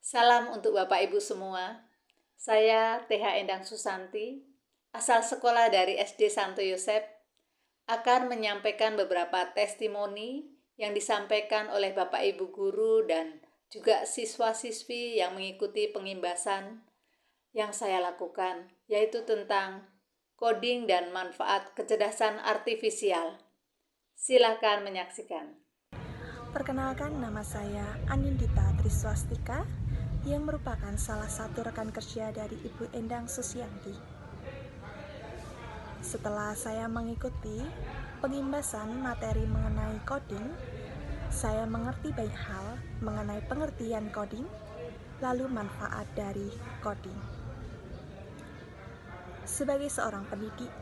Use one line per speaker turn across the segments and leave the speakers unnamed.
Salam untuk Bapak Ibu semua. Saya TH Endang Susanti, asal sekolah dari SD Santo Yosep, akan menyampaikan beberapa testimoni yang disampaikan oleh Bapak Ibu guru dan juga siswa-siswi yang mengikuti pengimbasan yang saya lakukan, yaitu tentang coding dan manfaat kecerdasan artifisial. Silakan menyaksikan.
Perkenalkan, nama saya Anindita Triswastika yang merupakan salah satu rekan kerja dari Ibu Endang Susianti. Setelah saya mengikuti pengimbasan materi mengenai coding, saya mengerti banyak hal mengenai pengertian coding, lalu manfaat dari coding. Sebagai seorang pendidik,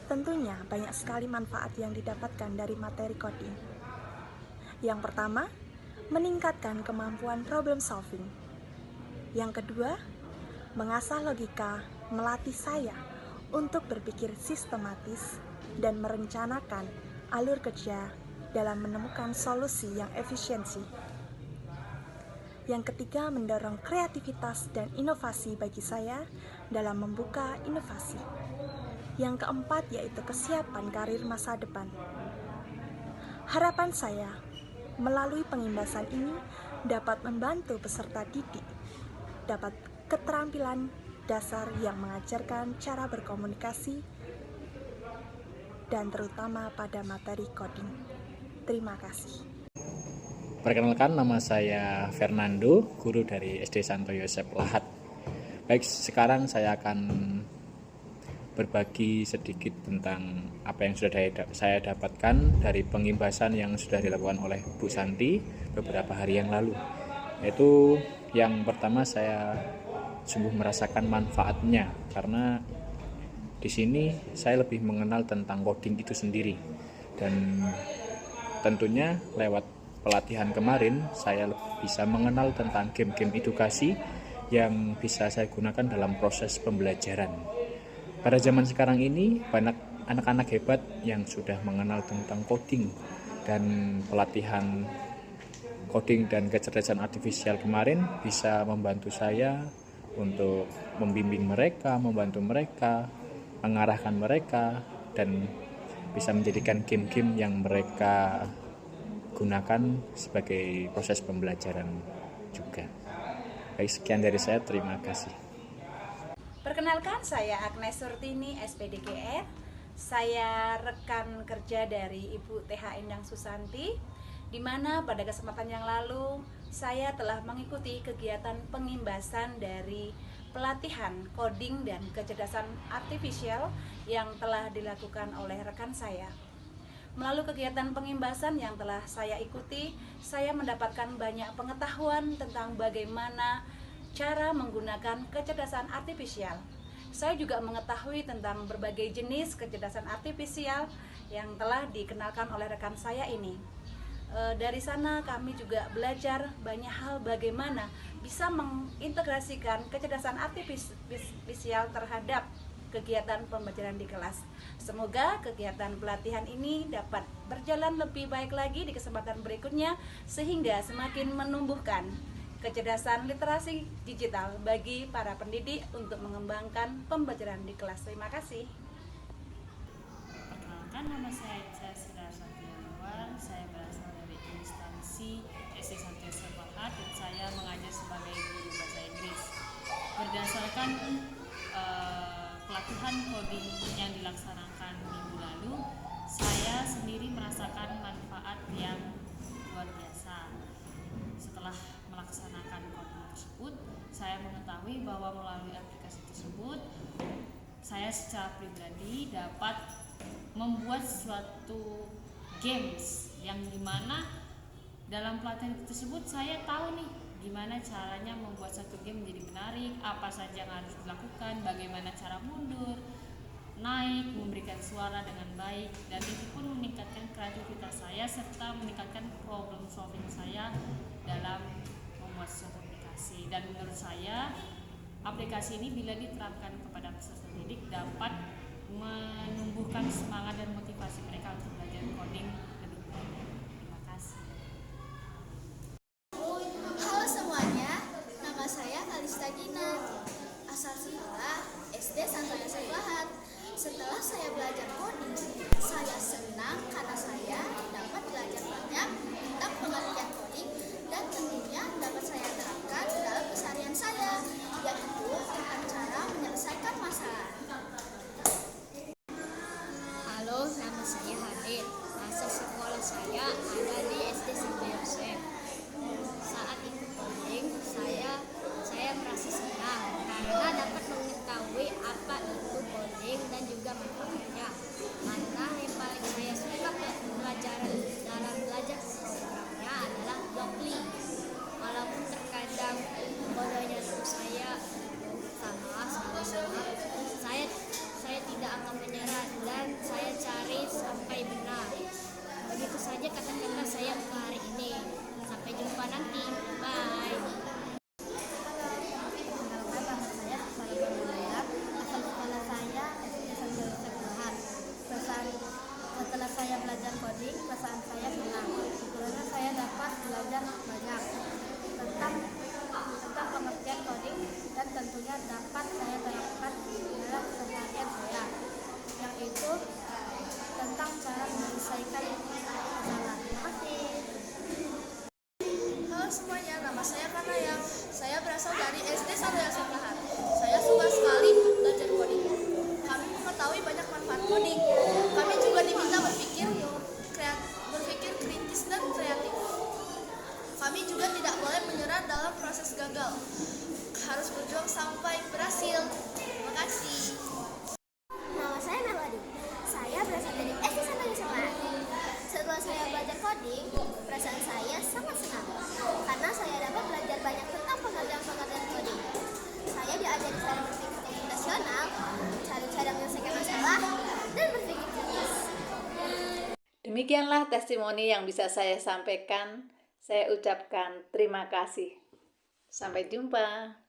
tentunya banyak sekali manfaat yang didapatkan dari materi coding. Yang pertama, meningkatkan kemampuan problem solving. Yang kedua, mengasah logika, melatih saya untuk berpikir sistematis dan merencanakan alur kerja dalam menemukan solusi yang efisiensi. Yang ketiga, mendorong kreativitas dan inovasi bagi saya dalam membuka inovasi. Yang keempat, yaitu kesiapan karir masa depan. Harapan saya melalui pengimbasan ini dapat membantu peserta didik dapat keterampilan dasar yang mengajarkan cara berkomunikasi dan terutama pada materi coding. Terima kasih.
Perkenalkan, nama saya Fernando, guru dari SD Santo Yosep Lahat. Baik, sekarang saya akan berbagi sedikit tentang apa yang sudah saya dapatkan dari pengimbasan yang sudah dilakukan oleh Bu Santi beberapa hari yang lalu. Yaitu yang pertama, saya sungguh merasakan manfaatnya karena di sini saya lebih mengenal tentang coding itu sendiri, dan tentunya lewat pelatihan kemarin saya bisa mengenal tentang game-game edukasi yang bisa saya gunakan dalam proses pembelajaran. Pada zaman sekarang ini banyak anak-anak hebat yang sudah mengenal tentang coding, dan pelatihan coding dan kecerdasan artifisial kemarin bisa membantu saya untuk membimbing mereka, membantu mereka, mengarahkan mereka, dan bisa menjadikan game-game yang mereka gunakan sebagai proses pembelajaran juga. Baik, sekian dari saya, terima kasih.
Perkenalkan, saya Agnes Surtini, SPDGR. Saya rekan kerja dari Ibu TH Endang Susanti, di mana pada kesempatan yang lalu saya telah mengikuti kegiatan pengimbasan dari pelatihan coding dan kecerdasan artifisial yang telah dilakukan oleh rekan saya. Melalui kegiatan pengimbasan yang telah saya ikuti, saya mendapatkan banyak pengetahuan tentang bagaimana cara menggunakan kecerdasan artifisial. Saya juga mengetahui tentang berbagai jenis kecerdasan artifisial yang telah dikenalkan oleh rekan saya ini. Dari sana kami juga belajar banyak hal bagaimana bisa mengintegrasikan kecerdasan artifisial terhadap kegiatan pembelajaran di kelas. Semoga kegiatan pelatihan ini dapat berjalan lebih baik lagi di kesempatan berikutnya, sehingga semakin menumbuhkan kecerdasan literasi digital bagi para pendidik untuk mengembangkan pembelajaran di kelas. Terima kasih.
Perkenalkan, nama saya Ica Sira Satyawan. Saya berasal dari instansi SD Santo Yosep Lahat dan saya mengajar sebagai guru bahasa Inggris. Berdasarkan pelatihan coding yang dilaksanakan minggu lalu, saya sendiri merasakan manfaat yang luar biasa. Setelah melaksanakan coding tersebut, saya mengetahui bahwa melalui aplikasi tersebut saya secara pribadi dapat membuat suatu games yang dimana dalam pelatihan tersebut saya tahu nih gimana caranya membuat satu game menjadi menarik, apa saja yang harus dilakukan, bagaimana cara mundur, naik, memberikan suara dengan baik, dan itu pun meningkatkan kreativitas saya serta meningkatkan problem solving saya dalam membuat suatu aplikasi. Dan menurut saya aplikasi ini bila diterapkan kepada peserta didik dapat menumbuhkan semangat dan motivasi mereka untuk belajar coding lebih baik. Terima kasih.
Halo semuanya, nama harus berjuang sampai berhasil. Terima kasih.
Nama saya Melody. Saya berasal dari SD Santo Yusuf. Setelah saya belajar coding, perasaan saya sangat senang karena saya dapat belajar banyak tentang pengerjaan coding. Saya diajari cara berpikir komputasional, cara menyelesaikan masalah, dan berpikir kritis.
Demikianlah testimoni yang bisa saya sampaikan. Saya ucapkan terima kasih. Sampai jumpa.